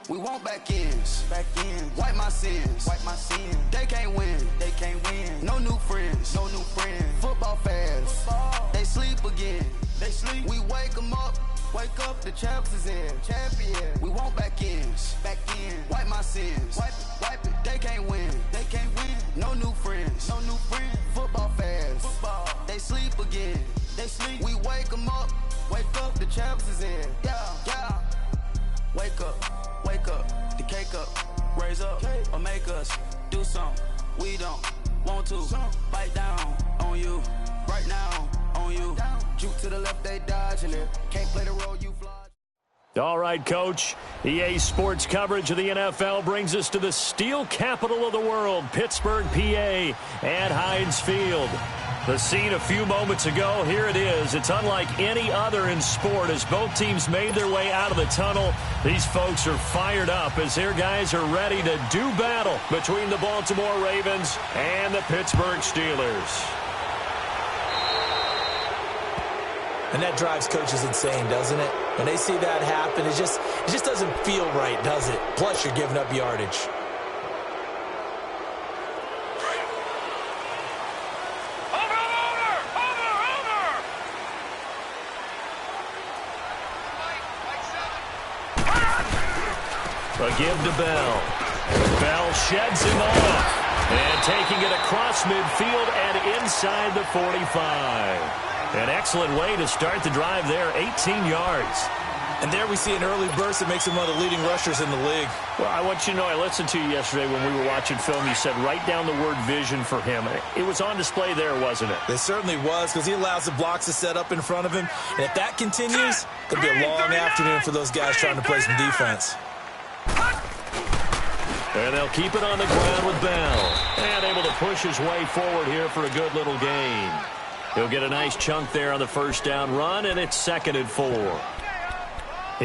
We want back ends. Wipe my sins. They can't win. No new friends. Football fans. They sleep again. We wake them up. Wake up, the champs is in. We want back ends. Wipe my sins. Wipe it. They can't win. No new friends. Football fans. They sleep again. We wake them up. Wake up, the champs is in. Yeah. Wake up, the cake up, raise up, or make us do something we don't want to. Bite down on you, right now on you. Juke to the left, they dodging it. Can't play the role you fly. All right, Coach. EA Sports coverage of the NFL brings us to the steel capital of the world, Pittsburgh, PA, at Heinz Field. The scene a few moments ago, here it is. It's unlike any other in sport as both teams made their way out of the tunnel. These folks are fired up as their guys are ready to do battle between the Baltimore Ravens and the Pittsburgh Steelers. And that drives coaches insane, doesn't it? When they see that happen, it just doesn't feel right, does it? Plus, you're giving up yardage. A give to Bell. Bell sheds him off. And taking it across midfield and inside the 45. An excellent way to start the drive there, 18 yards. And there we see an early burst that makes him one of the leading rushers in the league. Well, I want you to know, I listened to you yesterday when we were watching film. You said write down the word vision for him. It was on display there, wasn't it? It certainly was, because he allows the blocks to set up in front of him. And if that continues, it's going to be a long afternoon for those guys trying to play some defense. And they'll keep it on the ground with Bell. And able to push his way forward here for a good little gain. He'll get a nice chunk there on the first down run, and it's 2nd and 4.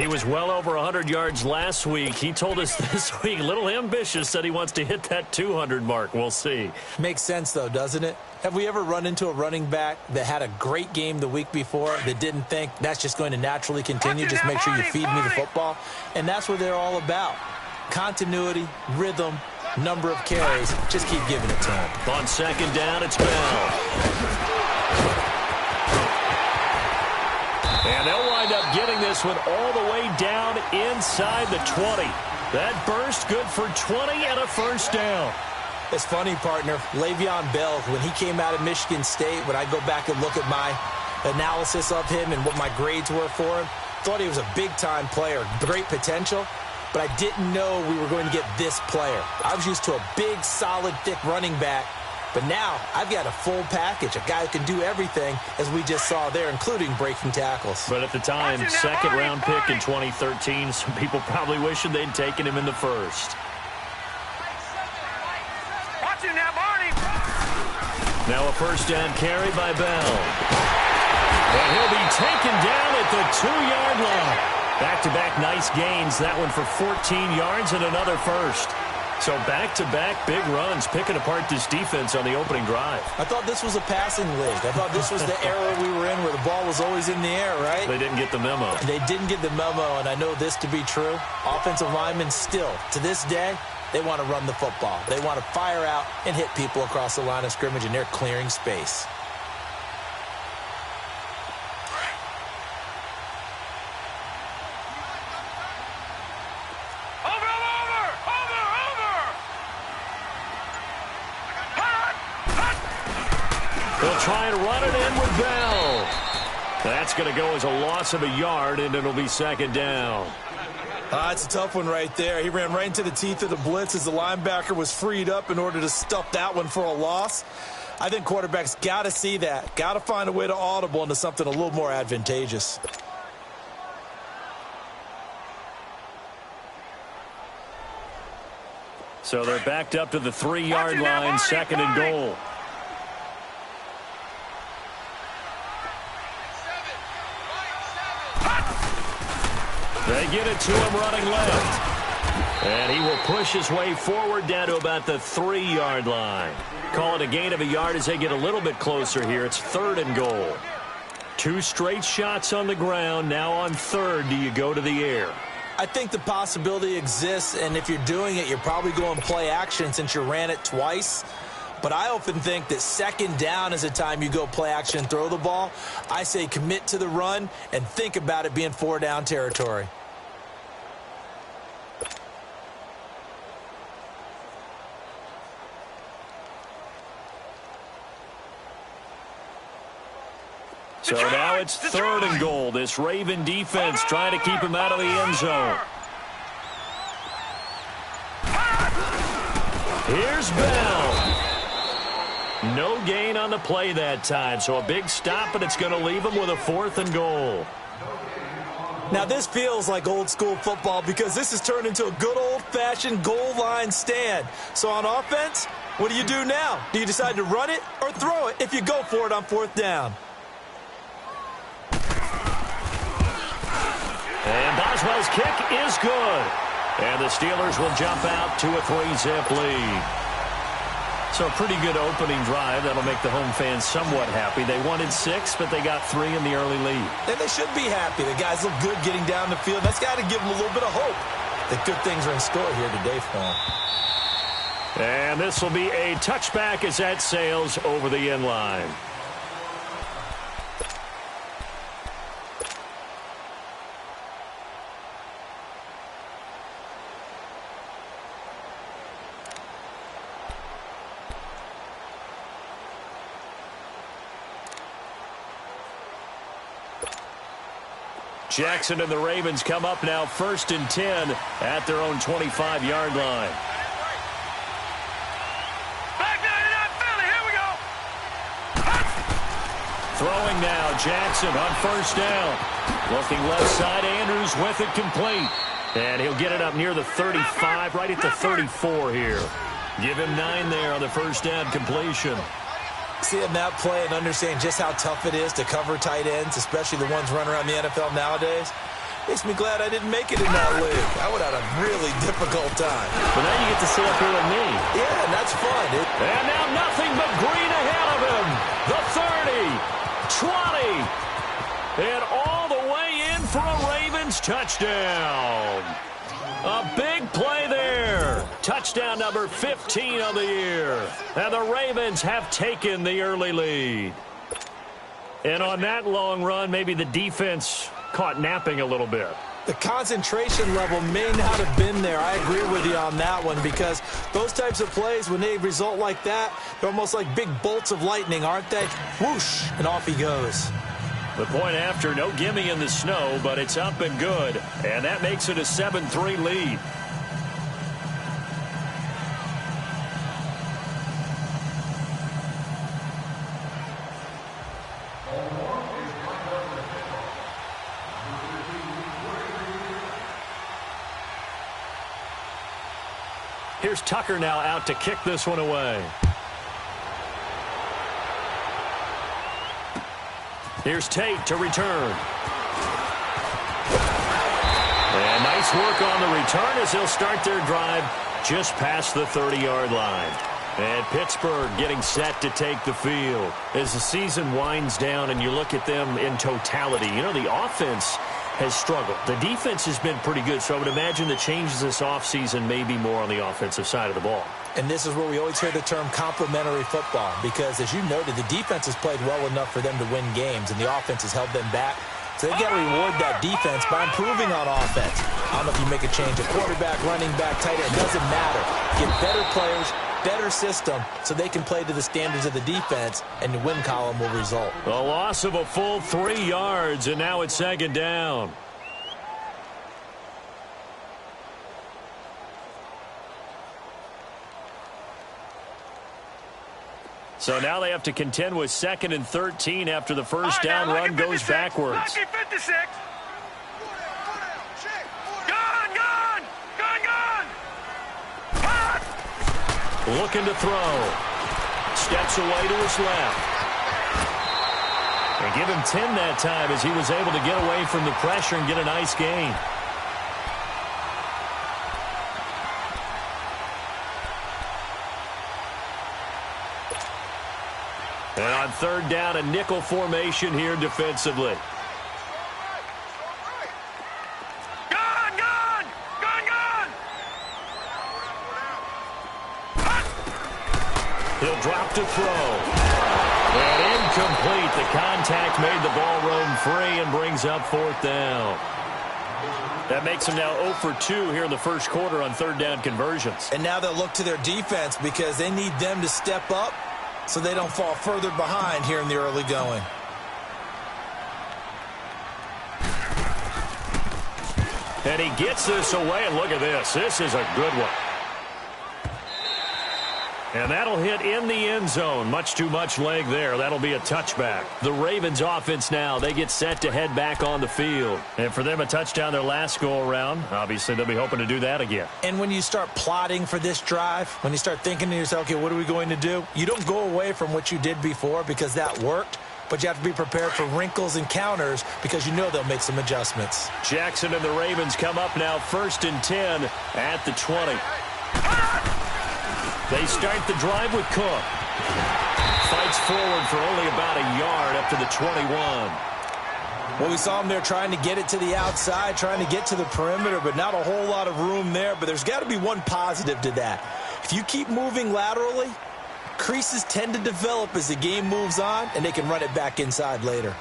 He was well over 100 yards last week. He told us this week, a little ambitious, said he wants to hit that 200 mark. We'll see. Makes sense, though, doesn't it? Have we ever run into a running back that had a great game the week before that didn't think that's just going to naturally continue? Just make sure you feed me the football. And that's what they're all about. Continuity, rhythm, number of carries. Just keep giving it to him. On 2nd down, it's Bell. And they'll wind up getting this one all the way down inside the 20. That burst good for 20 and a first down. It's funny, partner. Le'Veon Bell, when he came out of Michigan State, when I go back and look at my analysis of him and what my grades were for him, thought he was a big-time player, great potential, but I didn't know we were going to get this player. I was used to a big, solid, thick running back. But now I've got a full package, a guy who can do everything, as we just saw there, including breaking tackles. But at the time, 2nd-round pick in 2013, some people probably wishing they'd taken him in the first. Watch him now, Barney. Now a first down carry by Bell. And he'll be taken down at the 2-yard line. Back-to-back nice gains. That one for 14 yards and another first. So back-to-back big runs, picking apart this defense on the opening drive. I thought this was a passing league. I thought this was the era we were in where the ball was always in the air, right? They didn't get the memo. They didn't get the memo, and I know this to be true. Offensive linemen still, to this day, they want to run the football. They want to fire out and hit people across the line of scrimmage, and they're clearing space. Try and run it in with Bell. That's going to go as a loss of a yard, and it'll be 2nd down. It's a tough one right there. He ran right into the teeth of the blitz as the linebacker was freed up in order to stuff that one for a loss. I think quarterbacks got to see that. Got to find a way to audible into something a little more advantageous. So they're backed up to the 3-yard line, 2nd and goal. They get it to him running left. And he will push his way forward down to about the 3-yard line. Call it a gain of a yard as they get a little bit closer here. It's 3rd and goal. 2 straight shots on the ground. Now on 3rd, do you go to the air? I think the possibility exists, and if you're doing it, you're probably going play action since you ran it twice. But I often think that second down is a time you go play action and throw the ball. I say commit to the run and think about it being 4-down territory. So now it's 3rd and goal. This Raven defense trying to keep him out of the end zone. Here's Bell. No gain on the play that time, so a big stop, but it's going to leave him with a 4th and goal. Now this feels like old school football because this has turned into a good old-fashioned goal line stand. So on offense, what do you do now? Do you decide to run it or throw it if you go for it on 4th down? And Boswell's kick is good. And the Steelers will jump out to a 3-zip lead. So a pretty good opening drive. That'll make the home fans somewhat happy. They wanted 6, but they got 3 in the early lead. And they should be happy. The guys look good getting down the field. That's got to give them a little bit of hope that good things are in store here today for them. And this will be a touchback as that sails over the end line. Jackson and the Ravens come up now 1st and 10 at their own 25-yard line. Back 99 Philly, here we go. Throwing now, Jackson on 1st down. Looking left side, Andrews with it complete. And he'll get it up near the 35, right at the 34 here. Give him 9 there on the 1st down completion. Seeing that play and understanding just how tough it is to cover tight ends, especially the ones running around the NFL nowadays, makes me glad I didn't make it in that league. I would have had a really difficult time. But now you get to sit up here with me. Yeah, and that's fun. And now nothing but green ahead of him. The 30, 20, and all the way in for a Ravens touchdown. A big play there. Touchdown number 15 of the year. And the Ravens have taken the early lead. And on that long run, maybe the defense caught napping a little bit. The concentration level may not have been there. I agree with you on that one because those types of plays, when they result like that, they're almost like big bolts of lightning, aren't they? Whoosh, and off he goes. The point after, no gimme in the snow, but it's up and good. And that makes it a 7-3 lead. Here's Tucker now out to kick this one away. Here's Tate to return. And nice work on the return as they'll start their drive just past the 30-yard line. And Pittsburgh getting set to take the field. As the season winds down and you look at them in totality, you know, the offense has struggled. The defense has been pretty good, so I would imagine the changes this offseason may be more on the offensive side of the ball. And this is where we always hear the term complementary football because, as you noted, the defense has played well enough for them to win games, and the offense has held them back. So they've got to reward that defense by improving on offense. I don't know if you make a change at quarterback, running back, tight end. It doesn't matter. Get better players, better system, so they can play to the standards of the defense, and the win column will result. A loss of a full 3 yards, and now it's 2nd down. So now they have to contend with 2nd and 13 after the first down run goes backwards. Lucky 56. Gone, gone, gone, gone. Hot. Looking to throw. Steps away to his left. And give him 10 that time as he was able to get away from the pressure and get a nice gain. And on 3rd down, a nickel formation here defensively. Gone, gone. They'll drop to throw. And incomplete. The contact made the ball roam free and brings up 4th down. That makes them now 0 for 2 here in the first quarter on 3rd down conversions. And now they'll look to their defense because they need them to step up so they don't fall further behind here in the early going. And he gets this away, and look at this. This is a good one. And that'll hit in the end zone. Much too much leg there. That'll be a touchback. The Ravens offense now, they get set to head back on the field. And for them, a touchdown their last go-around. Obviously, they'll be hoping to do that again. And when you start plotting for this drive, when you start thinking to yourself, okay, what are we going to do? You don't go away from what you did before because that worked. But you have to be prepared for wrinkles and counters because you know they'll make some adjustments. Jackson and the Ravens come up now 1st and 10 at the 20. They start the drive with Cook. Fights forward for only about a yard up to the 21. Well, we saw him there trying to get it to the outside, trying to get to the perimeter, but not a whole lot of room there. But there's got to be one positive to that. If you keep moving laterally, creases tend to develop as the game moves on, and they can run it back inside later.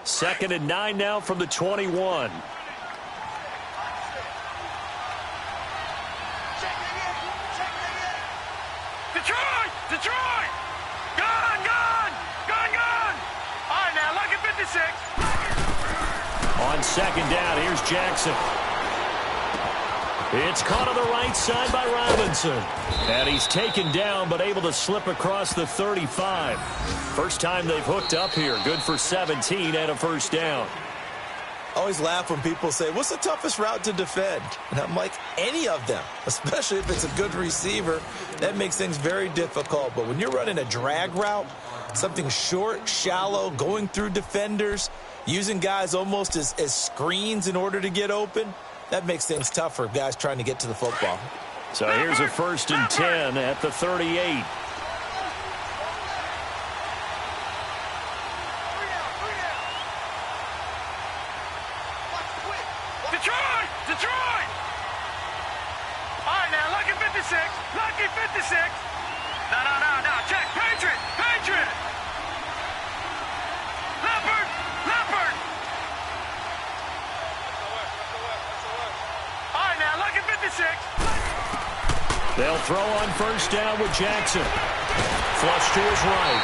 Second and 9 now from the 21. Detroit! Detroit! Gone! Gone! Gone! Gone! All right, now, look at 56. On 2nd down, here's Jackson. It's caught on the right side by Robinson. And he's taken down, but able to slip across the 35. First time they've hooked up here. Good for 17 and a 1st down. I always laugh when people say, what's the toughest route to defend? And I'm like, any of them, especially if it's a good receiver. That makes things very difficult. But when you're running a drag route, something short, shallow, going through defenders, using guys almost as screens in order to get open, that makes things tough for guys trying to get to the football. So here's a 1st and 10 at the 38. Detroit! Detroit! All right, now, lucky 56. Lucky 56. No. Check. Patriot! Patriot! Leopard! Leopard! All right, now, lucky 56. They'll throw on 1st down with Jackson. Flush to his right.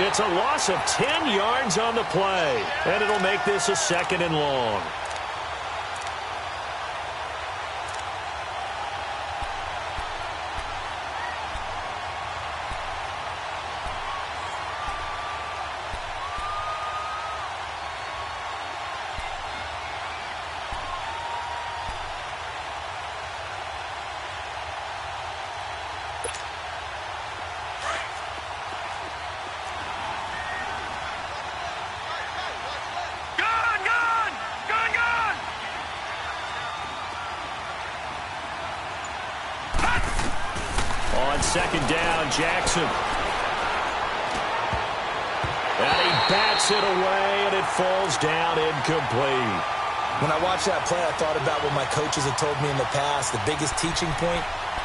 It's a loss of 10 yards on the play. And it'll make this a 2nd and long. On 2nd down, Jackson. And he bats it away, and it falls down incomplete. When I watched that play, I thought about what my coaches had told me in the past. The biggest teaching point,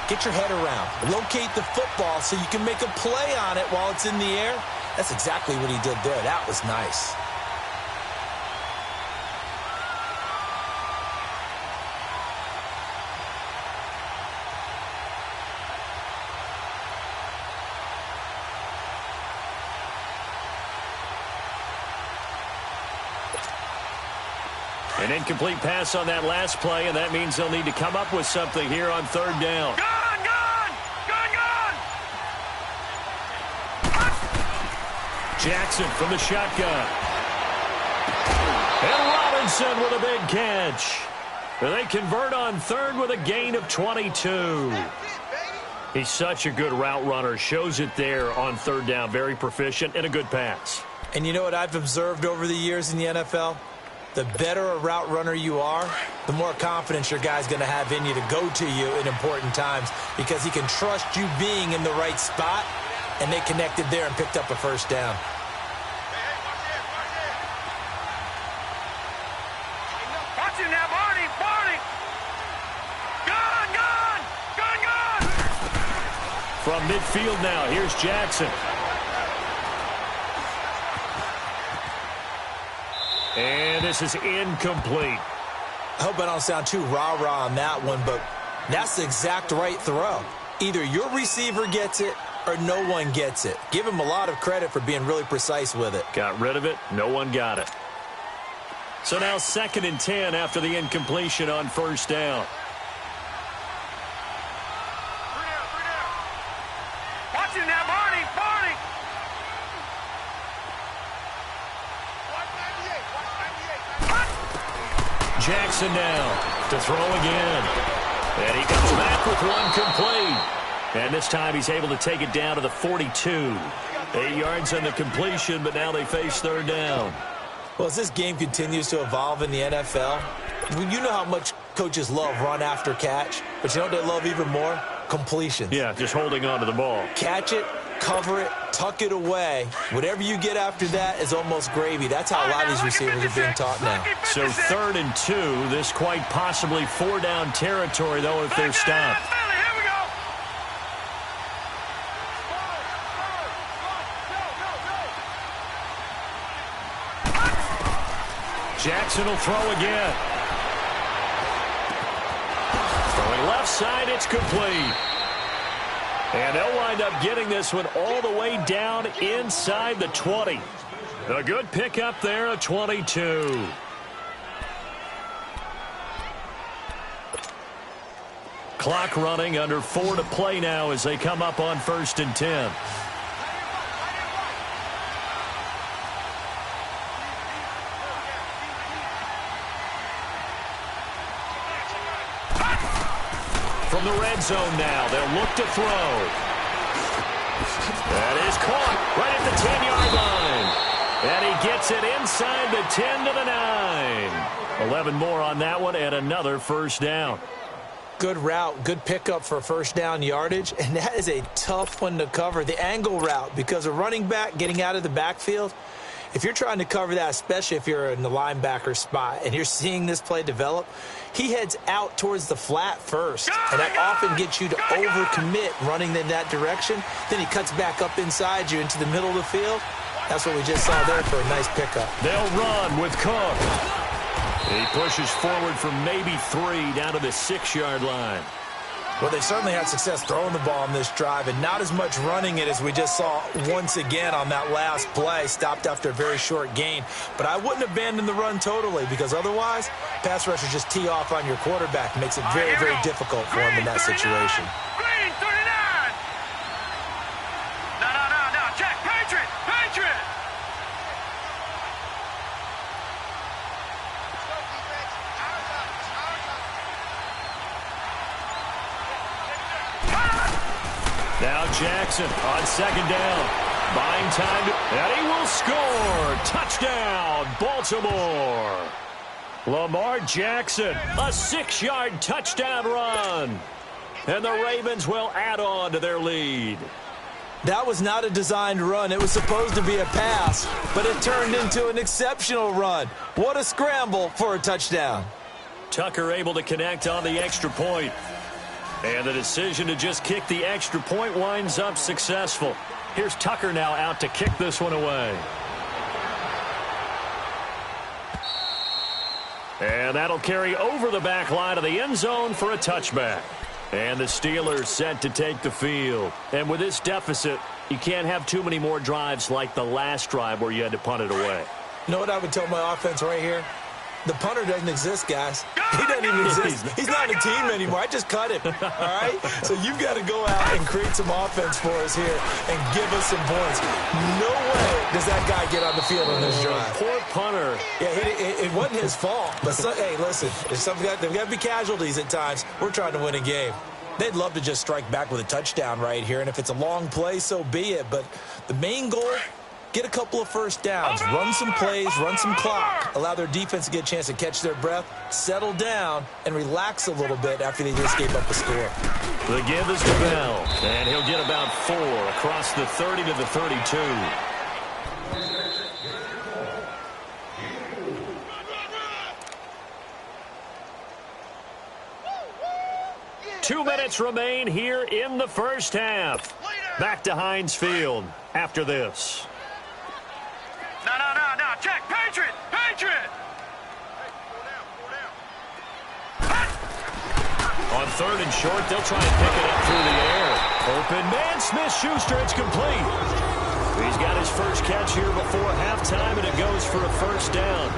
get your head around. Locate the football so you can make a play on it while it's in the air. That's exactly what he did there. That was nice. An incomplete pass on that last play, and that means they'll need to come up with something here on 3rd down. Gone! Jackson from the shotgun. And Robinson with a big catch. They convert on 3rd with a gain of 22. He's such a good route runner. Shows it there on 3rd down. Very proficient and a good pass. And you know what I've observed over the years in the NFL? The better a route runner you are, the more confidence your guy's going to have in you to go to you in important times because he can trust you being in the right spot, and they connected there and picked up a 1st down. From midfield now, here's Jackson. And this is incomplete. I hope I don't sound too rah-rah on that one, but that's the exact right throw. Either your receiver gets it or no one gets it. Give him a lot of credit for being really precise with it. Got rid of it. No one got it. So now 2nd and 10 after the incompletion on first down. Watch him now, Barney. Barney. Jackson now to throw again. And he comes back with one complete. And this time he's able to take it down to the 42. 8 yards on the completion, but now they face 3rd down. Well, as this game continues to evolve in the NFL, you know how much coaches love run after catch, but you know what they love even more? Completions. Yeah, just holding on to the ball. Catch it, cover it, tuck it away. Whatever you get after that is almost gravy. That's how a lot of these receivers are being taught now. So 3rd and 2, this quite possibly 4-down territory, though, if they're stopped. Jackson will throw again. Throwing left side, it's complete. And they'll wind up getting this one all the way down inside the 20. A good pickup there, a 22. Clock running, under 4 to play now as they come up on 1st and 10. From the red zone now, they'll look to throw. That is caught right at the 10-yard line. And he gets it inside the 10 to the 9. 11 more on that one and another first down. Good route, good pickup for first down yardage, and that is a tough one to cover. The angle route, because a running back getting out of the backfield, if you're trying to cover that, especially if you're in the linebacker spot and you're seeing this play develop, he heads out towards the flat first, and that often gets you to overcommit running in that direction. Then he cuts back up inside you into the middle of the field. That's what we just saw there for a nice pickup. They'll run with Cook. He pushes forward from maybe 3 down to the 6-yard line. Well, they certainly had success throwing the ball on this drive, and not as much running it as we just saw once again on that last play. Stopped after a very short gain. But I wouldn't abandon the run totally, because otherwise, pass rushers just tee off on your quarterback. It makes it very, very difficult for him in that situation. Green, 39. No, Jack, Patriot. Now Jackson on 2nd down. Buying time, and he will score. Touchdown, Baltimore. Lamar Jackson, a 6-yard touchdown run. And the Ravens will add on to their lead. That was not a designed run. It was supposed to be a pass, but it turned into an exceptional run. What a scramble for a touchdown. Tucker able to connect on the extra point. And the decision to just kick the extra point winds up successful. Here's Tucker now out to kick this one away. And that'll carry over the back line of the end zone for a touchback. And the Steelers set to take the field. And with this deficit, you can't have too many more drives like the last drive where you had to punt it away. You know what I would tell my offense right here? The punter doesn't exist, guys. He doesn't even exist. He's not a team anymore. I just cut him, all right? So you've got to go out and create some offense for us here and give us some points. No way does that guy get on the field on this drive. Poor punter. Yeah, it wasn't his fault. But, hey, listen, there's got to be casualties at times. We're trying to win a game. They'd love to just strike back with a touchdown right here, and if it's a long play, so be it. But the main goal, get a couple of first downs, run some plays, run some clock, allow their defense to get a chance to catch their breath, settle down, and relax a little bit after they just gave up a score. The give is to Bell, and he'll get about 4 across the 30 to the 32. 2 minutes remain here in the first half. Back to Heinz Field after this. No. Check. Patriot. On 3rd and short, they'll try and pick it up through the air. Open man, Smith-Schuster, it's complete. He's got his first catch here before halftime, and it goes for a first down.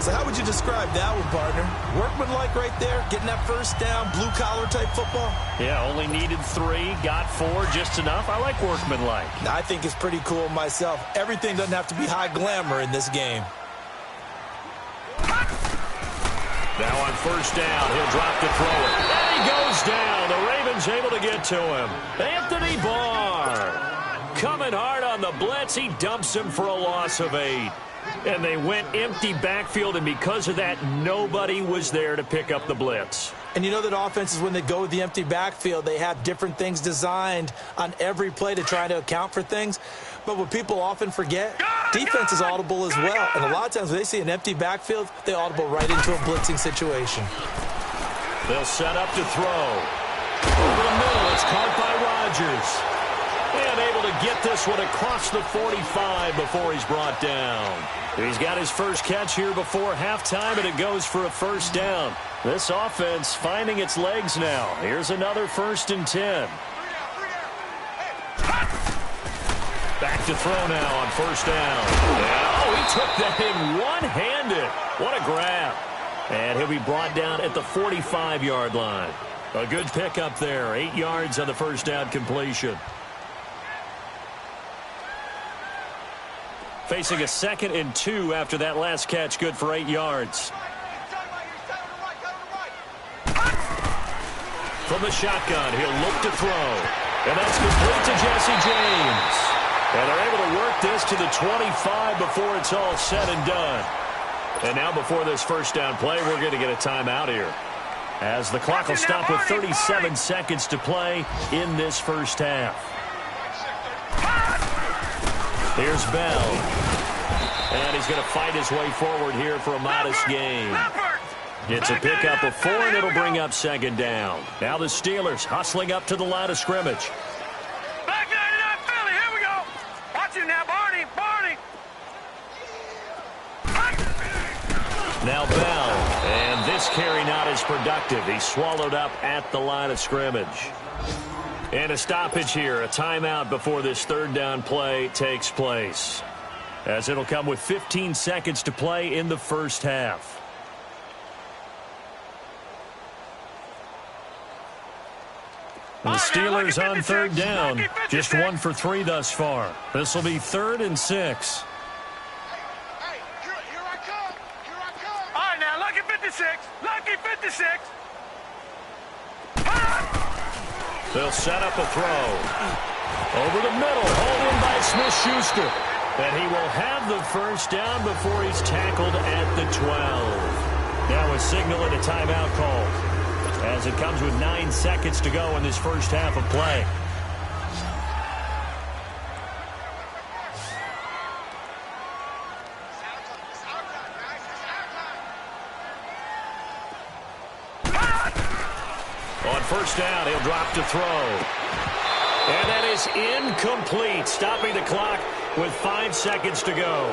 So how would you describe that one, partner? Workmanlike right there, getting that first down, blue-collar type football? Yeah, only needed 3, got 4, just enough. I like workmanlike. I think it's pretty cool myself. Everything doesn't have to be high glamour in this game. Now on first down, he'll drop to throw it. And he goes down. The Ravens able to get to him. Anthony Barr coming hard on the blitz. He dumps him for a loss of 8. And they went empty backfield, and because of that, nobody was there to pick up the blitz. And you know that offenses, when they go with the empty backfield, they have different things designed on every play to try to account for things. But what people often forget, defense is audible as well. And a lot of times when they see an empty backfield, they audible right into a blitzing situation. They'll set up to throw. Over the middle, it's caught by Rodgers. And able to get this one across the 45 before he's brought down. He's got his first catch here before halftime, and it goes for a first down. This offense finding its legs now. Here's another 1st and 10. Back to throw now on first down. Oh, he took that in one-handed. What a grab. And he'll be brought down at the 45-yard line. A good pickup there. 8 yards on the first down completion. Facing a 2nd and 2 after that last catch, good for 8 yards. From the shotgun, he'll look to throw. And that's complete to Jesse James. And they're able to work this to the 25 before it's all said and done. And now before this first down play, we're going to get a timeout here, as the clock will stop with 37 seconds to play in this first half. Here's Bell. And he's going to fight his way forward here for a modest gain. It's a pickup of 4, and it'll bring up 2nd down. Now the Steelers hustling up to the line of scrimmage. Back 99 Philly, here we go. Watch it now, Barney. Now Bell. And this carry not as productive. He's swallowed up at the line of scrimmage. And a stoppage here, a timeout before this 3rd down play takes place, as it'll come with 15 seconds to play in the first half. And the Steelers on 3rd down, just 1 for 3 thus far. This will be 3rd and 6. Hey, here I come. All right, now, lucky 56. They'll set up a throw. Over the middle, hauled in by Smith-Schuster. And he will have the first down before he's tackled at the 12. Now a signal and a timeout call, as it comes with 9 seconds to go in this first half of play. On first down, he'll drop to throw. And that is incomplete, stopping the clock with 5 seconds to go.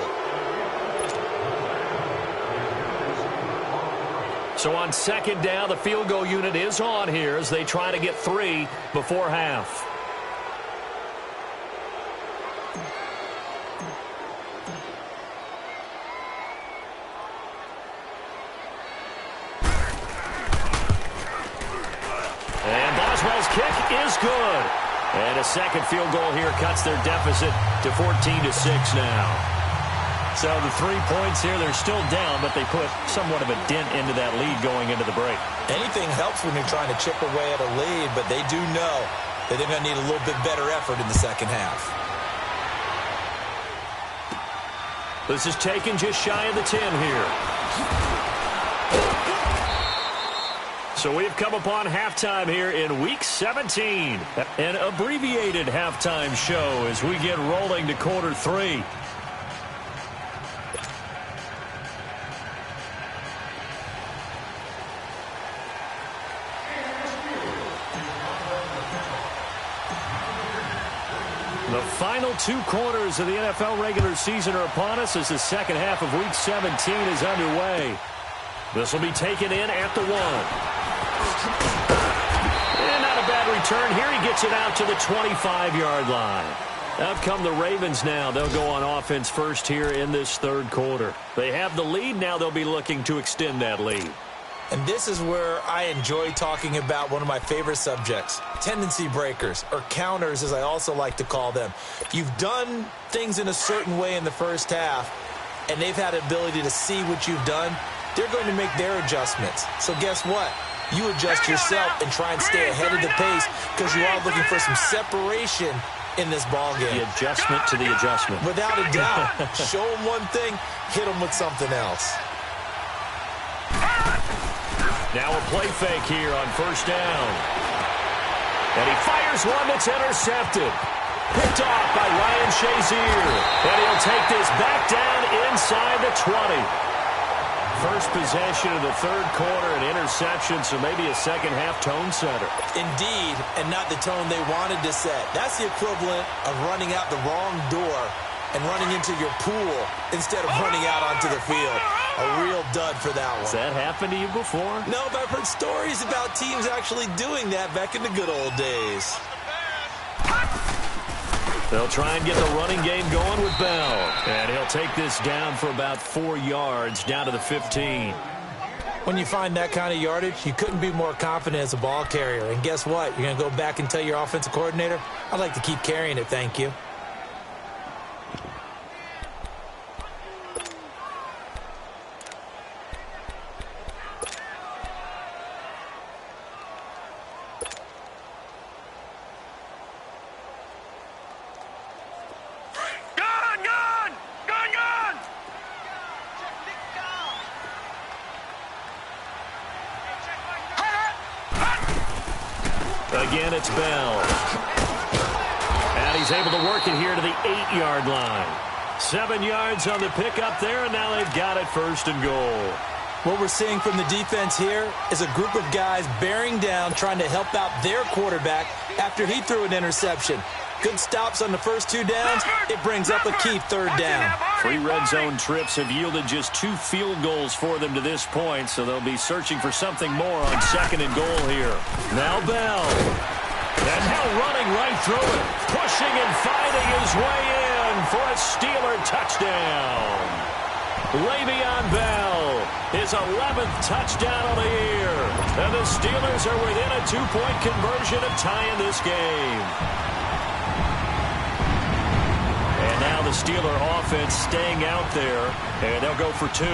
So on 2nd down, the field goal unit is on here as they try to get 3 before half. And Boswell's kick is good. And a second field goal here cuts their deficit to 14-6 now. So the 3 points here, they're still down, but they put somewhat of a dent into that lead going into the break. Anything helps when you're trying to chip away at a lead, but they do know that they're going to need a little bit better effort in the second half. This is taken just shy of the 10 here. So we've come upon halftime here in Week 17. An abbreviated halftime show as we get rolling to quarter 3. The final 2 quarters of the NFL regular season are upon us as the second half of Week 17 is underway. This will be taken in at the 1. And not a bad return here. He gets it out to the 25-yard line. Out come the Ravens now. They'll go on offense first here in this third quarter. They have the lead. Now they'll be looking to extend that lead. And this is where I enjoy talking about one of my favorite subjects, tendency breakers, or counters as I also like to call them. You've done things in a certain way in the first half, and they've had the ability to see what you've done. They're going to make their adjustments. So guess what? You adjust yourself and try and stay ahead of the pace because you are looking for some separation in this ball game. The adjustment to the adjustment. Without a doubt. Show them one thing, hit them with something else. Now a play fake here on first down. And he fires one that's intercepted. Picked off by Ryan Shazier. And he'll take this back down inside the 20. First possession of the third quarter, an interception, so maybe a second-half tone setter. Indeed, and not the tone they wanted to set. That's the equivalent of running out the wrong door and running into your pool instead of running out onto the field. A real dud for that one. Has that happened to you before? No, but I've heard stories about teams actually doing that back in the good old days. They'll try and get the running game going with Bell. And he'll take this down for about 4 yards, down to the 15. When you find that kind of yardage, you couldn't be more confident as a ball carrier. And guess what? You're going to go back and tell your offensive coordinator, I'd like to keep carrying it, thank you. Again, it's Bell. And he's able to work it here to the 8-yard line. 7 yards on the pickup there, and now they've got it first and goal. What we're seeing from the defense here is a group of guys bearing down, trying to help out their quarterback after he threw an interception. Good stops on the first 2 downs. It brings up a key third down. 3 red zone trips have yielded just 2 field goals for them to this point, so they'll be searching for something more on second and goal here. Now Bell. And now running right through it. Pushing and fighting his way in for a Steeler touchdown. Le'Veon Bell, his 11th touchdown of the year. And the Steelers are within a 2-point conversion of tying this game. And now the Steeler offense staying out there, and they'll go for 2.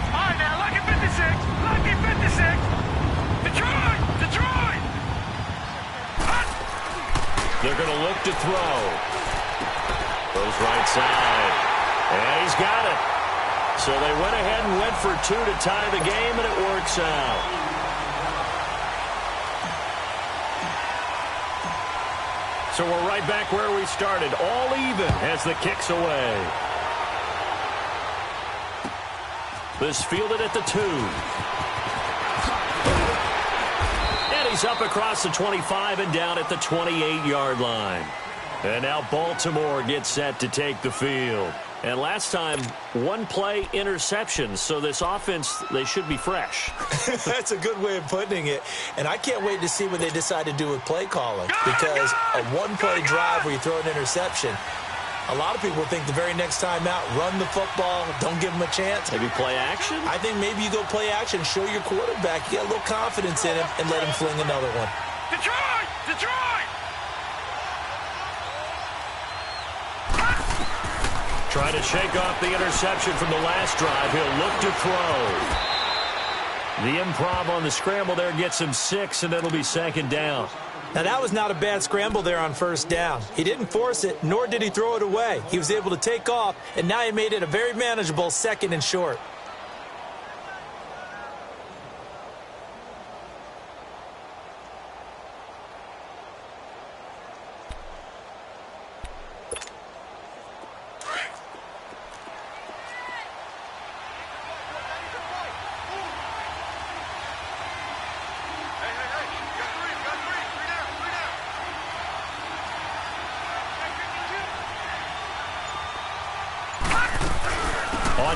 All right, now, lucky 56. Lucky 56. Detroit! Detroit! They're going to look to throw. Goes right side. And he's got it. So they went ahead and went for 2 to tie the game, and it works out. So we're right back where we started, all even as the kick's away. This fielded at the 2. And he's up across the 25 and down at the 28-yard line. And now Baltimore gets set to take the field. And last time, 1-play interception. So this offense, they should be fresh. That's a good way of putting it. And I can't wait to see what they decide to do with play calling. Because a 1-play drive where you throw an interception, a lot of people think the very next time out, run the football, don't give them a chance. Maybe play action? I think maybe you go play action, show your quarterback, you get a little confidence in him, and let him fling another one. Detroit! Detroit! Trying to shake off the interception from the last drive. He'll look to throw. The improv on the scramble there gets him 6, and it'll be second down. Now, that was not a bad scramble there on first down. He didn't force it, nor did he throw it away. He was able to take off, and now he made it a very manageable second and short.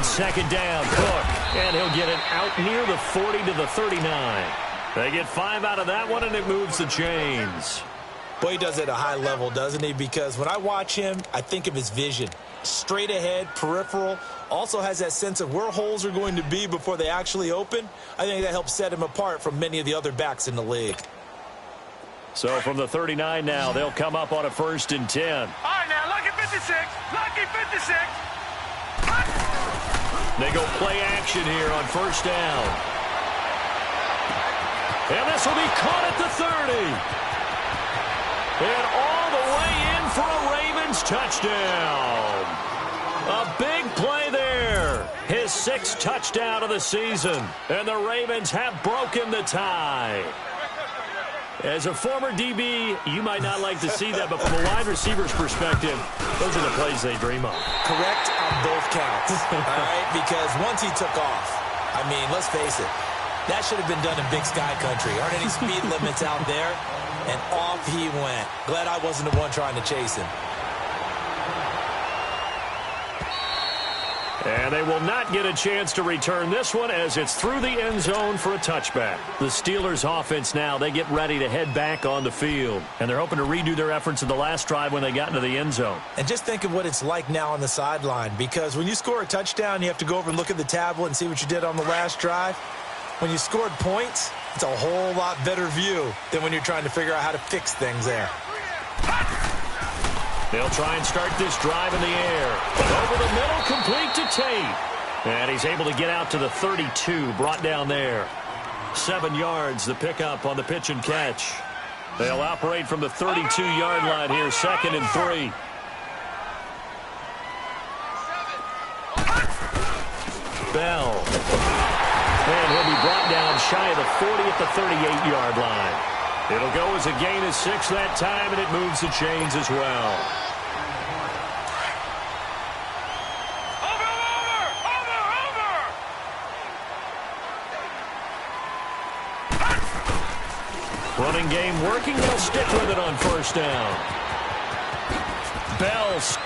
On second down, Cook. And he'll get it out near the 40 to the 39. They get 5 out of that one, and it moves the chains. Boy, he does it at a high level, doesn't he? Because when I watch him, I think of his vision. Straight ahead, peripheral. Also has that sense of where holes are going to be before they actually open. I think that helps set him apart from many of the other backs in the league. So from the 39 now, they'll come up on a 1st and 10. All right, now, lucky 56. Lucky 56. They go play action here on 1st down. And this will be caught at the 30. And all the way in for a Ravens touchdown. A big play there. His 6th touchdown of the season. And the Ravens have broken the tie. As a former DB, you might not like to see that, but from a wide receiver's perspective, those are the plays they dream of. Correct on both counts, all right? Because once he took off, I mean, let's face it, that should have been done in Big Sky Country. Aren't any speed limits out there? And off he went. Glad I wasn't the one trying to chase him. And they will not get a chance to return this one as it's through the end zone for a touchback. The Steelers offense now, they get ready to head back on the field. And they're hoping to redo their efforts in the last drive when they got into the end zone. And just think of what it's like now on the sideline. Because when you score a touchdown, you have to go over and look at the tablet and see what you did on the last drive. When you scored points, it's a whole lot better view than when you're trying to figure out how to fix things there. They'll try and start this drive in the air. Over the middle, complete to Tate. And he's able to get out to the 32, brought down there. 7 yards, the pickup on the pitch and catch. They'll operate from the 32-yard line here, 2nd and 3. Bell. And he'll be brought down shy of the 40 at the 38-yard line. It'll go as a gain of 6 that time, and it moves the chains as well. Running game working. They'll stick with it on 1st down.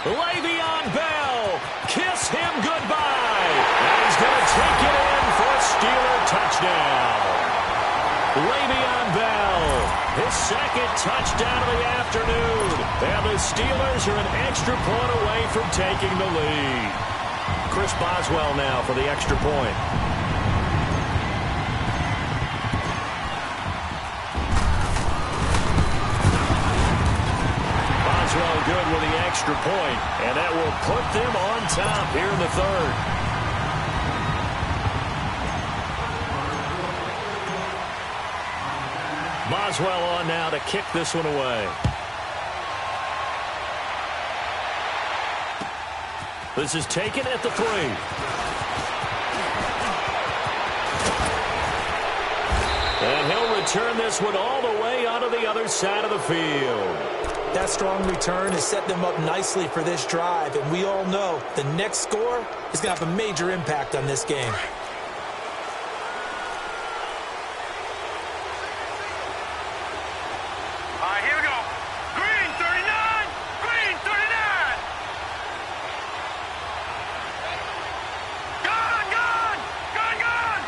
Le'Veon Bell. Kiss him goodbye. And he's going to take it in for a Steeler touchdown. Le'Veon Bell, his 2nd touchdown of the afternoon. And the Steelers are an extra point away from taking the lead. Chris Boswell now for the extra point. Boswell good with the extra point, and that will put them on top here in the 3rd. Boswell on now to kick this one away. This is taken at the 3. And he'll return this one all the way onto the other side of the field. That strong return has set them up nicely for this drive, and we all know the next score is going to have a major impact on this game. All right, here we go. Green 39. Green 39. Gone, gone. Gone, gone.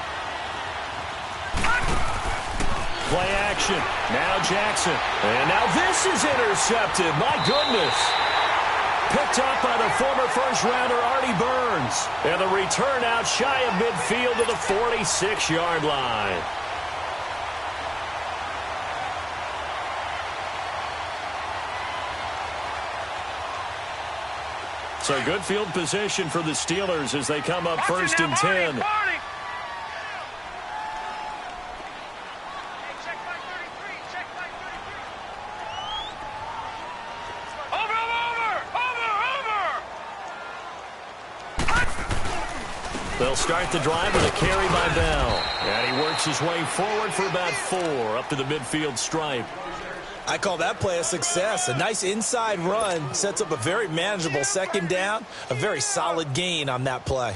Play action. Now Jackson. And now this is intercepted. My goodness. Picked up by the former first-rounder Artie Burns. And the return out shy of midfield to the 46-yard line. So good field position for the Steelers as they come up 1st and 10. They'll start the drive with a carry by Bell. And he works his way forward for about 4 up to the midfield stripe. I call that play a success. A nice inside run sets up a very manageable 2nd down. A very solid gain on that play.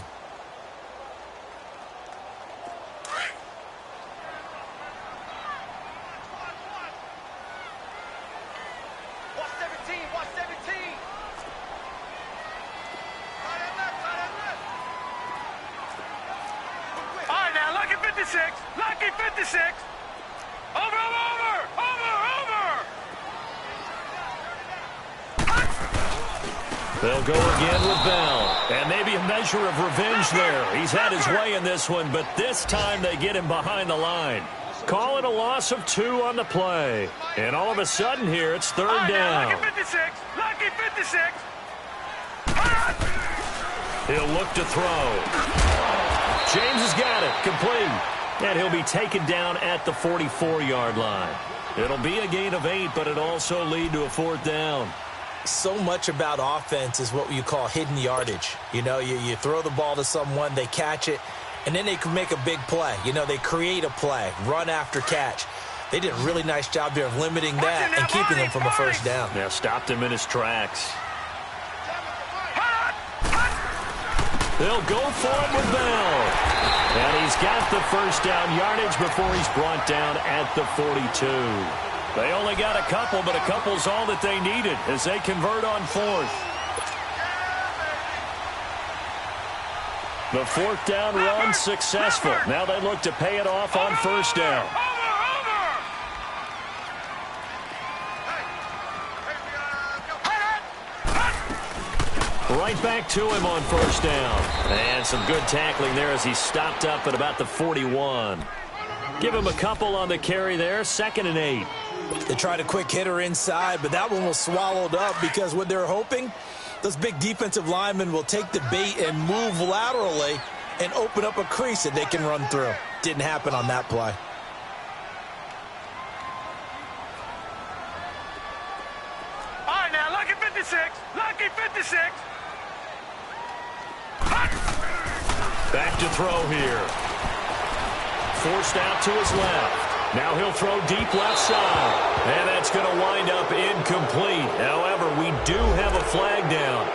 56. Lucky 56. Over. They'll go again with Bell. And maybe a measure of revenge there. He's had his way in this one, but this time they get him behind the line. Call it a loss of 2 on the play. And all of a sudden here, it's third down. Lucky 56. Lucky 56. He'll look to throw. James has got it. Complete. And he'll be taken down at the 44-yard line. It'll be a gain of 8, but it'll also lead to a 4th down. So much about offense is what you call hidden yardage. You know, you throw the ball to someone, they catch it, and then they can make a big play. You know, they create a play, run after catch. They did a really nice job there of limiting that and keeping him from a first down. Yeah, stopped him in his tracks. They'll go for it with Bell. And he's got the first down yardage before he's brought down at the 42. They only got a couple, but a couple's all that they needed as they convert on 4th. The 4th down run successful. Now they look to pay it off on first down. Right back to him on first down. And some good tackling there as he stopped up at about the 41. Give him a couple on the carry there. 2nd and 8. They tried a quick hitter inside, but that one was swallowed up because what they're hoping, those big defensive linemen will take the bait and move laterally and open up a crease that they can run through. Didn't happen on that play. All right, now, lucky 56. Lucky 56. Back to throw here. Forced out to his left. Now he'll throw deep left side. And that's going to wind up incomplete. However, we do have a flag down.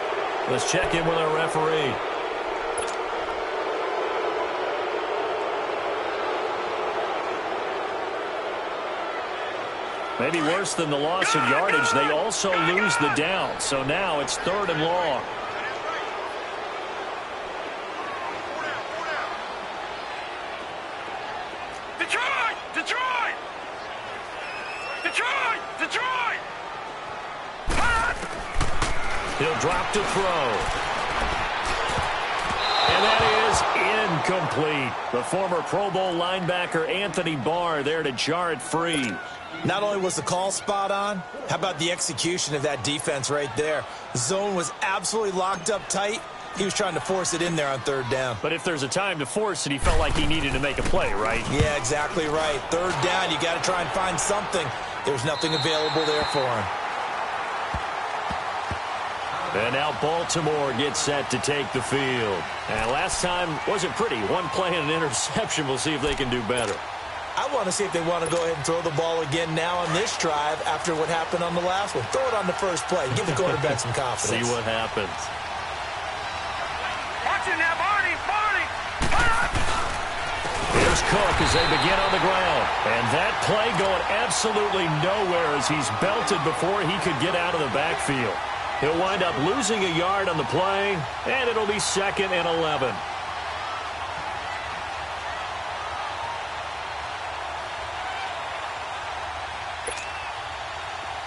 Let's check in with our referee. Maybe worse than the loss of yardage, they also lose the down. So now it's 3rd and long. He'll drop to throw. And that is incomplete. The former Pro Bowl linebacker Anthony Barr there to jar it free. Not only was the call spot on, how about the execution of that defense right there? The zone was absolutely locked up tight. He was trying to force it in there on 3rd down. But if there's a time to force it, he felt like he needed to make a play, right? Yeah, exactly right. 3rd down, you got to try and find something. There's nothing available there for him. And now Baltimore gets set to take the field. And last time wasn't pretty. One play and an interception. We'll see if they can do better. I want to see if they want to go ahead and throw the ball again now on this drive after what happened on the last one. Throw it on the first play. Give the quarterback some confidence. See what happens. Watch it now, Barney. Here's Cook as they begin on the ground. And that play going absolutely nowhere as he's belted before he could get out of the backfield. He'll wind up losing a yard on the play, and it'll be 2nd and 11.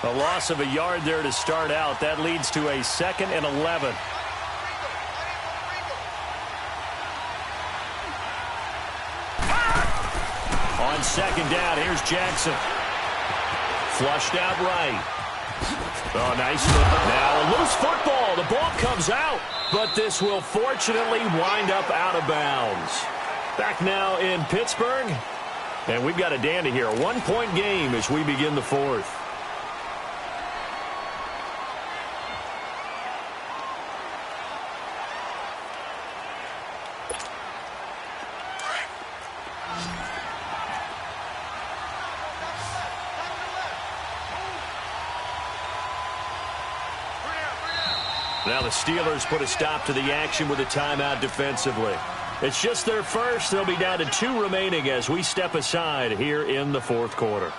A loss of a yard there to start out. That leads to a 2nd and 11. On 2nd down, here's Jackson. Flushed out right. Oh, nice. Now a loose football. The ball comes out, but this will fortunately wind up out of bounds. Back now in Pittsburgh, and we've got a dandy here. A 1-point game as we begin the 4th. Now the Steelers put a stop to the action with a timeout defensively. It's just their first. They'll be down to 2 remaining as we step aside here in the 4th quarter.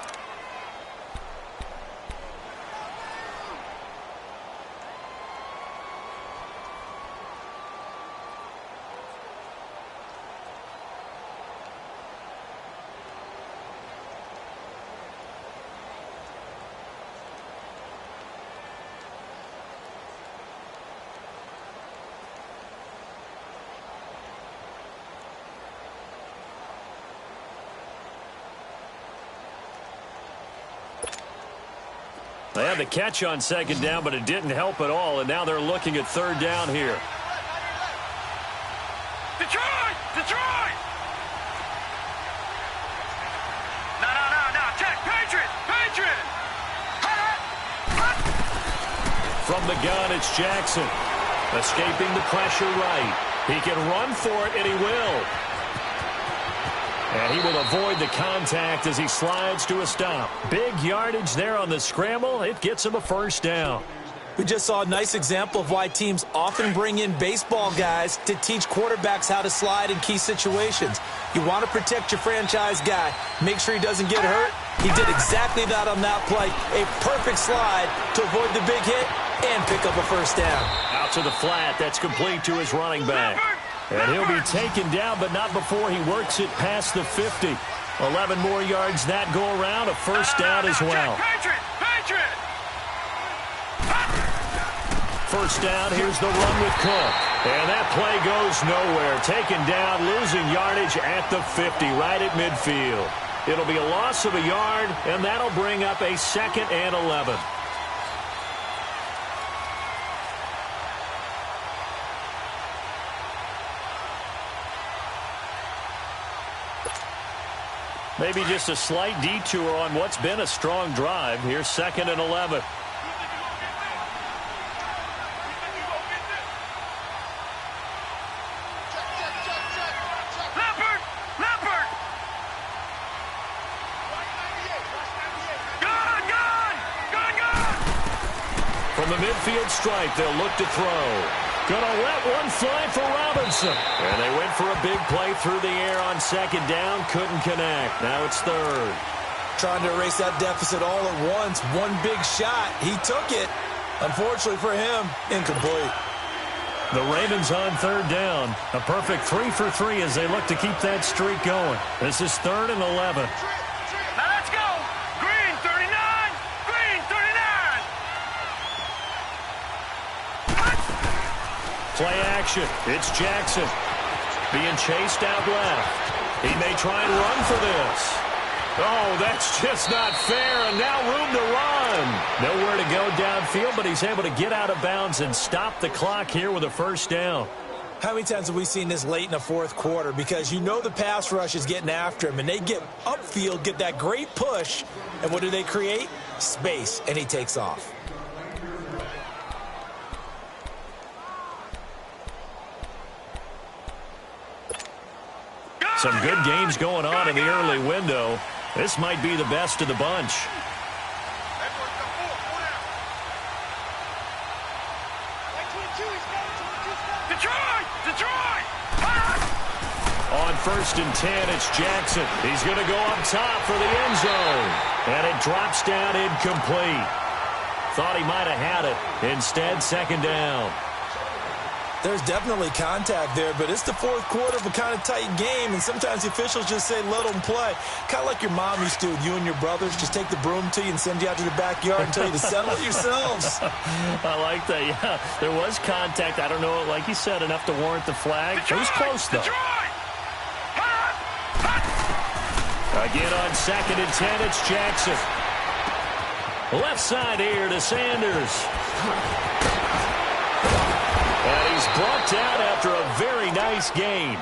They had the catch on second down, but it didn't help at all, and now they're looking at third down here. Detroit! Detroit! No. Check. Patriot! Patriot! From the gun, it's Jackson. Escaping the pressure right. He can run for it, and he will. And he will avoid the contact as he slides to a stop. Big yardage there on the scramble. It gets him a first down. We just saw a nice example of why teams often bring in baseball guys to teach quarterbacks how to slide in key situations. You want to protect your franchise guy. Make sure he doesn't get hurt. He did exactly that on that play. A perfect slide to avoid the big hit and pick up a first down. Out to the flat. That's complete to his running back. And he'll be taken down, but not before he works it past the 50. 11 more yards that go around. A first down as well. Patriot! First down, here's the run with Cook. And that play goes nowhere. Taken down, losing yardage at the 50, right at midfield. It'll be a loss of a yard, and that'll bring up a 2nd and 11. Maybe just a slight detour on what's been a strong drive. Here's 2nd and 11. From the midfield stripe, they'll look to throw. Gonna let one fly for Robinson. And they went for a big play through the air on 2nd down. Couldn't connect. Now it's 3rd. Trying to erase that deficit all at once. One big shot. He took it. Unfortunately for him, incomplete. The Ravens on 3rd down. A perfect 3 for 3 as they look to keep that streak going. This is 3rd and 11. Now let's go! Green 39! Green 39! Play action. It's Jackson. Being chased out left. He may try and run for this. Oh, that's just not fair, and now room to run. Nowhere to go downfield, but he's able to get out of bounds and stop the clock here with a first down. How many times have we seen this late in the 4th quarter? Because you know the pass rush is getting after him, and they get upfield, get that great push, and what do they create? Space, and he takes off. Some good games going on in the early window. This might be the best of the bunch. Detroit! On 1st and 10, it's Jackson. He's going to go up top for the end zone. And it drops down incomplete. Thought he might have had it. Instead, 2nd down. There's definitely contact there, but it's the 4th quarter of a kind of tight game, and sometimes the officials just say, let them play. Kind of like your mom used to with you and your brothers. Just take the broom to you and send you out to the backyard and tell you to settle it yourselves. I like that, yeah. There was contact. I don't know, like you said, enough to warrant the flag. It was close, though. Again on 2nd and 10, it's Jackson. Left side here to Sanders. And he's brought down after a very nice game.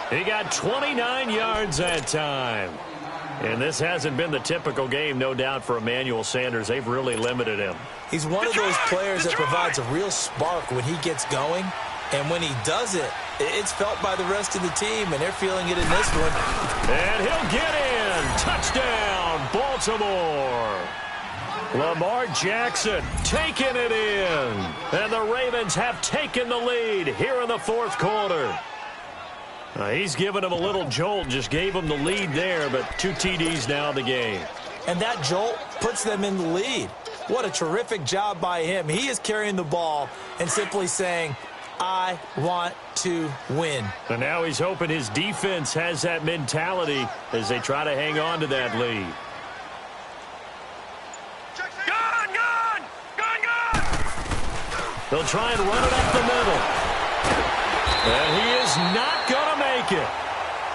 He got 29 yards that time. And this hasn't been the typical game, no doubt, for Emmanuel Sanders. They've really limited him. He's one of those players that provides a real spark when he gets going. And when he does it, it's felt by the rest of the team, and they're feeling it in this one. And he'll get in. Touchdown, Baltimore. Lamar Jackson taking it in. And the Ravens have taken the lead here in the 4th quarter. He's given him a little jolt, just gave him the lead there, but 2 TDs now in the game. And that jolt puts them in the lead. What a terrific job by him. He is carrying the ball and simply saying, I want to win. And now he's hoping his defense has that mentality as they try to hang on to that lead. They'll try and run it up the middle. And he is not going to make it.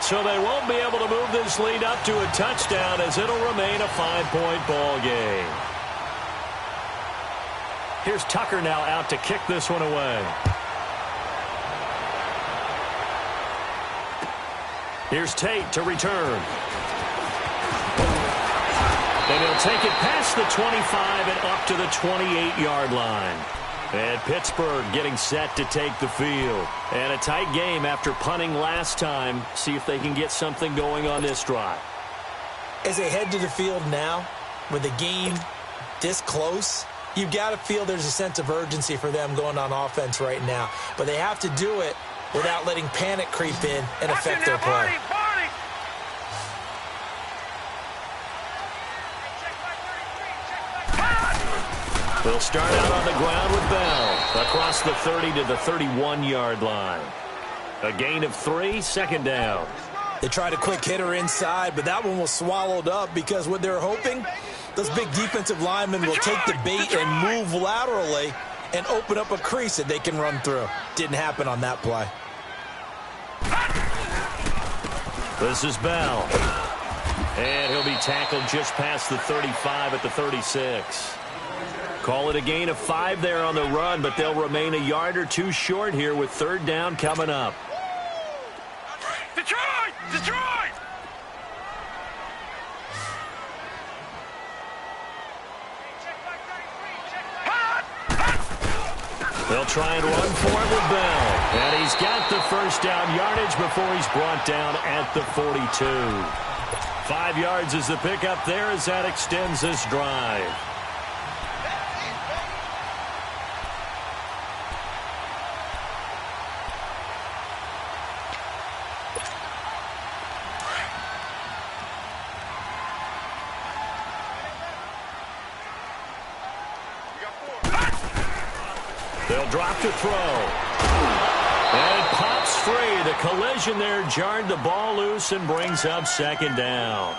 So they won't be able to move this lead up to a touchdown as it'll remain a 5-point ball game. Here's Tucker now out to kick this one away. Here's Tate to return. And he'll take it past the 25 and up to the 28-yard line. And Pittsburgh getting set to take the field. And a tight game after punting last time. See if they can get something going on this drive. As they head to the field now, with the game this close, you've got to feel there's a sense of urgency for them going on offense right now. But they have to do it without letting panic creep in and affect their play. They'll start out on the ground with Bell across the 30 to the 31-yard line. A gain of 3, second down. They tried a quick hitter inside, but that one was swallowed up because what they're hoping, those big defensive linemen will take the bait and move laterally and open up a crease that they can run through. Didn't happen on that play. This is Bell. And he'll be tackled just past the 35 at the 36. Call it a gain of 5 there on the run, but they'll remain a yard or two short here with third down coming up. Detroit! Detroit! They'll try and run for it with Bell. And he's got the first down yardage before he's brought down at the 42. 5 yards is the pickup there as that extends this drive. They'll drop to throw. And it pops free. The collision there jarred the ball loose and brings up second down.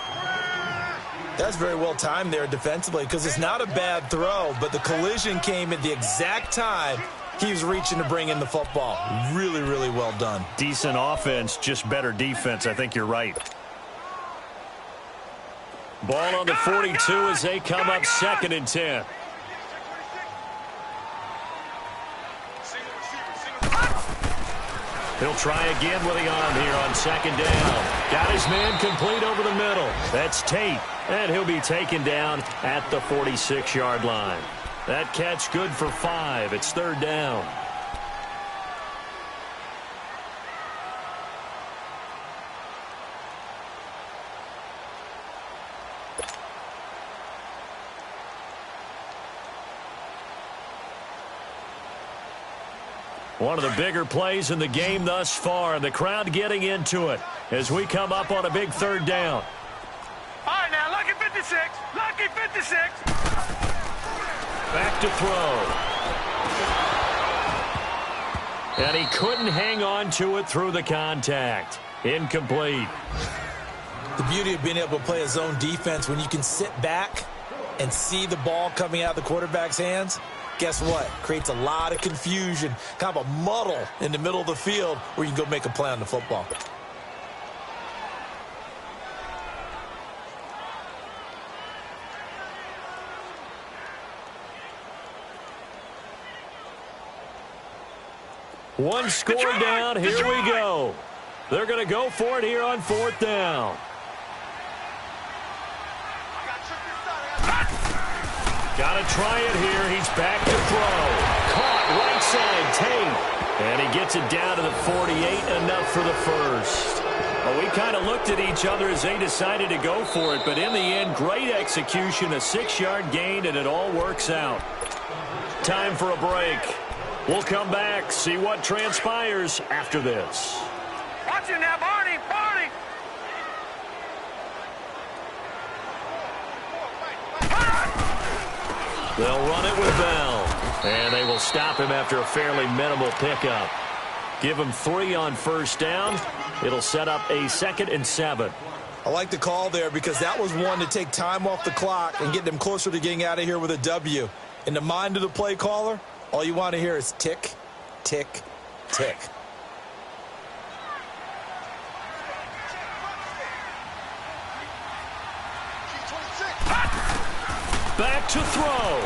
That's very well timed there defensively because it's not a bad throw, but the collision came at the exact time he was reaching to bring in the football. Really, really well done. Decent offense, just better defense. I think you're right. Ball on the 42 as they come up 2nd and 10. He'll try again with the arm here on 2nd down. Got his man complete over the middle. That's Tate. And he'll be taken down at the 46-yard line. That catch good for 5. It's 3rd down. One of the bigger plays in the game thus far. The crowd getting into it as we come up on a big 3rd down. All right, now, lucky 56. Lucky 56. Back to throw. And he couldn't hang on to it through the contact. Incomplete. The beauty of being able to play a zone defense when you can sit back and see the ball coming out of the quarterback's hands, guess what? Creates a lot of confusion, kind of a muddle in the middle of the field where you can go make a play on the football. One score down. Here we go. They're going to go for it here on 4th down. Got to try it here. He's back to throw. Caught right side, Tate. And he gets it down to the 48, enough for the first. Well, we kind of looked at each other as they decided to go for it, but in the end, great execution, a 6-yard gain, and it all works out. Time for a break. We'll come back, see what transpires after this. Watch it now, Barney. Barney. They'll run it with Bell. And they will stop him after a fairly minimal pickup. Give him 3 on 1st down. It'll set up a 2nd and 7. I like the call there because that was one to take time off the clock and get them closer to getting out of here with a W. In the mind of the play caller, all you want to hear is tick, tick, tick. Back to throw.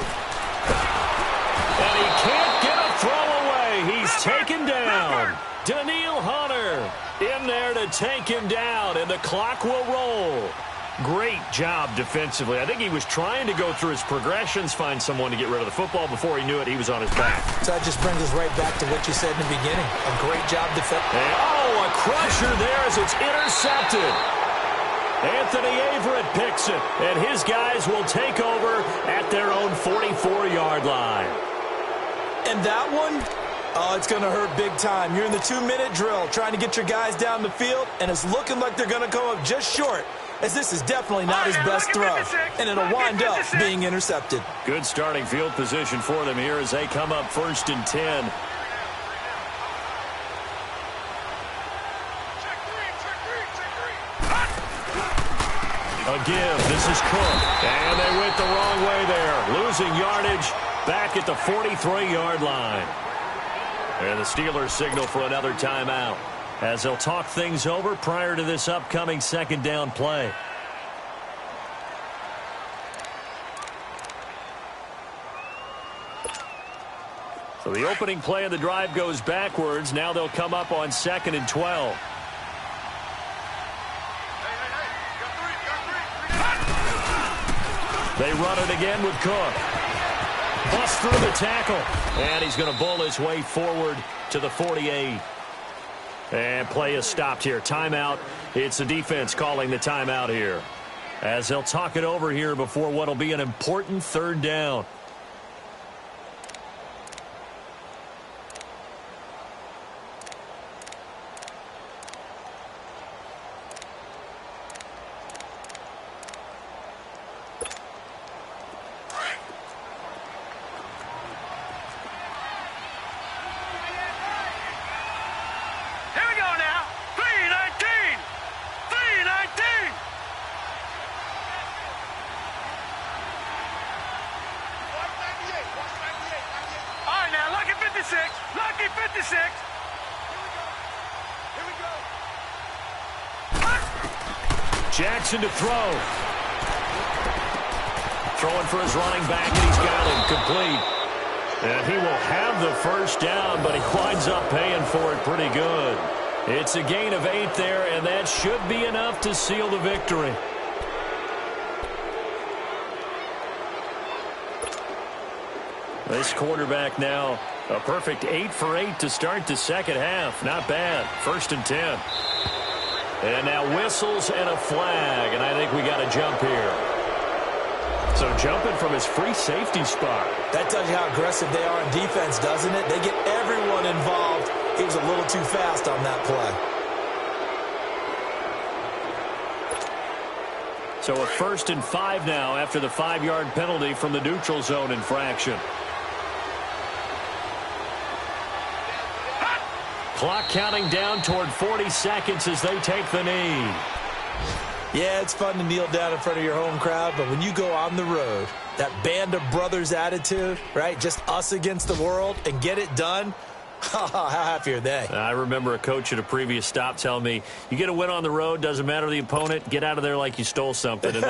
to take him down, and the clock will roll. Great job defensively. I think he was trying to go through his progressions, find someone to get rid of the football. Before he knew it, he was on his back. So that just brings us right back to what you said in the beginning. A great job defensively. Oh, a crusher there as it's intercepted. Anthony Averett picks it, and his guys will take over at their own 44-yard line. And that one, oh, it's going to hurt big time. You're in the 2-minute drill trying to get your guys down the field, and it's looking like they're going to come up just short, as this is definitely not his best throw, and it'll wind up being intercepted. Good starting field position for them here as they come up 1st and 10. A give. This is Cook. And they went the wrong way there. Losing yardage back at the 43-yard line. And the Steelers signal for another timeout as they'll talk things over prior to this upcoming 2nd down play. So the opening play of the drive goes backwards. Now they'll come up on 2nd and 12. They run it again with Cook. Bust through the tackle. And he's going to bull his way forward to the 48. And play is stopped here. Timeout. It's the defense calling the timeout here, as they'll talk it over here before what will be an important 3rd down. Lucky 56. Here we go. Jackson to throw. Throwing for his running back, and he's got him complete. And he will have the 1st down, but he winds up paying for it pretty good. It's a gain of 8 there, and that should be enough to seal the victory. This quarterback now a perfect 8 for 8 to start the 2nd half. Not bad. 1st and 10. And now whistles and a flag, and I think we got a jump here. So jumping from his free safety spot. That tells you how aggressive they are on defense, doesn't it? They get everyone involved. He was a little too fast on that play. So a 1st and 5 now after the 5-yard penalty from the neutral zone infraction. Clock counting down toward 40 seconds as they take the knee. Yeah, it's fun to kneel down in front of your home crowd, but when you go on the road, that band of brothers attitude, right? Just us against the world and get it done. How happy are they? I remember a coach at a previous stop telling me, you get a win on the road, doesn't matter the opponent, get out of there like you stole something. And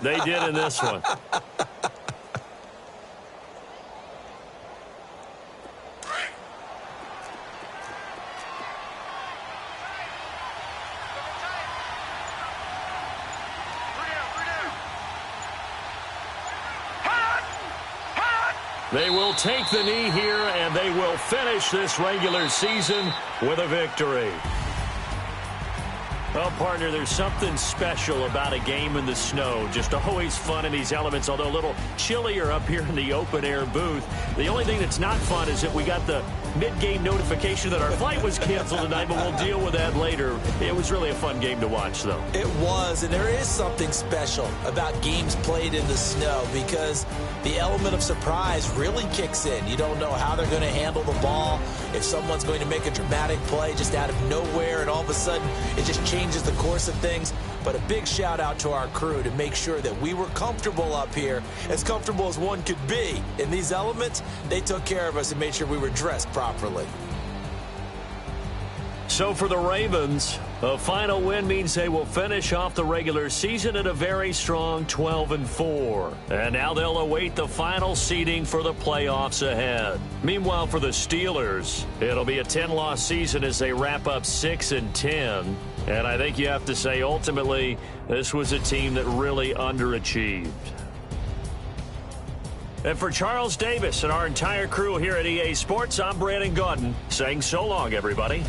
they did in this one. They will take the knee here, and they will finish this regular season with a victory. Well, partner, there's something special about a game in the snow. Just always fun in these elements, although a little chillier up here in the open-air booth. The only thing that's not fun is that we got the mid-game notification that our flight was canceled tonight, but we'll deal with that later. It was really a fun game to watch, though. It was, and there is something special about games played in the snow because the element of surprise really kicks in. You don't know how they're going to handle the ball, if someone's going to make a dramatic play just out of nowhere, and all of a sudden it just changes the course of things. But a big shout out to our crew to make sure that we were comfortable up here, as comfortable as one could be. In these elements, they took care of us and made sure we were dressed properly. So for the Ravens, a final win means they will finish off the regular season at a very strong 12-4. And now they'll await the final seeding for the playoffs ahead. Meanwhile, for the Steelers, it'll be a 10-loss season as they wrap up 6-10. And I think you have to say, ultimately, this was a team that really underachieved. And for Charles Davis and our entire crew here at EA Sports, I'm Brandon Gaudin saying so long, everybody.